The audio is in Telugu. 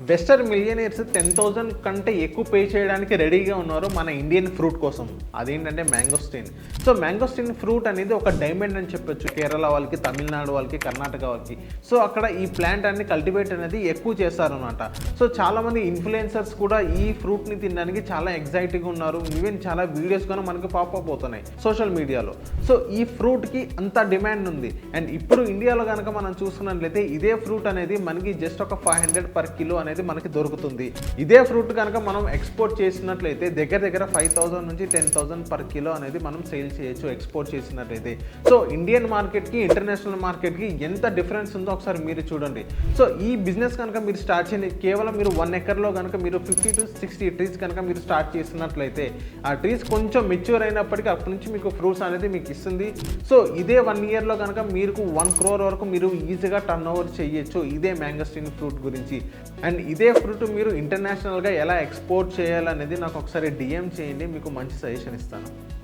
వెస్టర్ మిలియనీర్స్ 10,000 కంటే ఎక్కువ పే చేయడానికి రెడీగా ఉన్నారు మన ఇండియన్ ఫ్రూట్ కోసం. అదేంటంటే మ్యాంగోస్టీన్. సో మ్యాంగోస్టీన్ ఫ్రూట్ అనేది ఒక డైమండ్ అని చెప్పొచ్చు కేరళ వాళ్ళకి, తమిళనాడు వాళ్ళకి, కర్ణాటక వాళ్ళకి. సో అక్కడ ఈ ప్లాంట్ అన్ని కల్టివేట్ అనేది ఎక్కువ చేస్తారనమాట. సో చాలామంది ఇన్ఫ్లుయెన్సర్స్ కూడా ఈ ఫ్రూట్ని తినడానికి చాలా ఎగ్జైటింగ్గా ఉన్నారు. ఈవెన్ చాలా వీడియోస్ కూడా మనకి పాపప్ అవుతున్నాయి సోషల్ మీడియాలో. సో ఈ ఫ్రూట్కి అంత డిమాండ్ ఉంది. అండ్ ఇప్పుడు ఇండియాలో కనుక మనం చూసుకున్నట్లయితే ఇదే ఫ్రూట్ అనేది మనకి జస్ట్ ఒక 500 per kilo అనేది మనకి దొరుకుతుంది. ఇదే ఫ్రూట్ కనుక మనం ఎక్స్పోర్ట్ చేసినట్లయితే దగ్గర 5,000 నుంచి 10,000 per kilo అనేది మనం సేల్ చేయొచ్చు ఎక్స్పోర్ట్ చేసినట్లయితే. సో ఇండియన్ మార్కెట్కి, ఇంటర్నేషనల్ మార్కెట్కి ఎంత డిఫరెన్స్ ఉందో ఒకసారి మీరు చూడండి. సో ఈ బిజినెస్ కనుక మీరు స్టార్ట్ చేయండి, కేవలం మీరు 1 acreలో కనుక మీరు 50 to 60 trees కనుక మీరు స్టార్ట్ చేసినట్లయితే ఆ ట్రీస్ కొంచెం మెచ్యూర్ అయినప్పటికీ అప్పటి నుంచి మీకు ఫ్రూట్స్ అనేది మీకు ఇస్తుంది. సో ఇదే 1 yearలో కనుక మీకు 1 crore వరకు మీరు ఈజీగా టర్న్ ఓవర్ చేయొచ్చు ఇదే మ్యాంగోస్టీన్ ఫ్రూట్ గురించి. అండ్ ఇదే ఫ్రూట్ మీరు ఇంటర్నేషనల్గా ఎలా ఎక్స్పోర్ట్ చేయాలనేది నాకు ఒకసారి డిఎం చేయండి, మీకు మంచి సజెషన్ ఇస్తాను.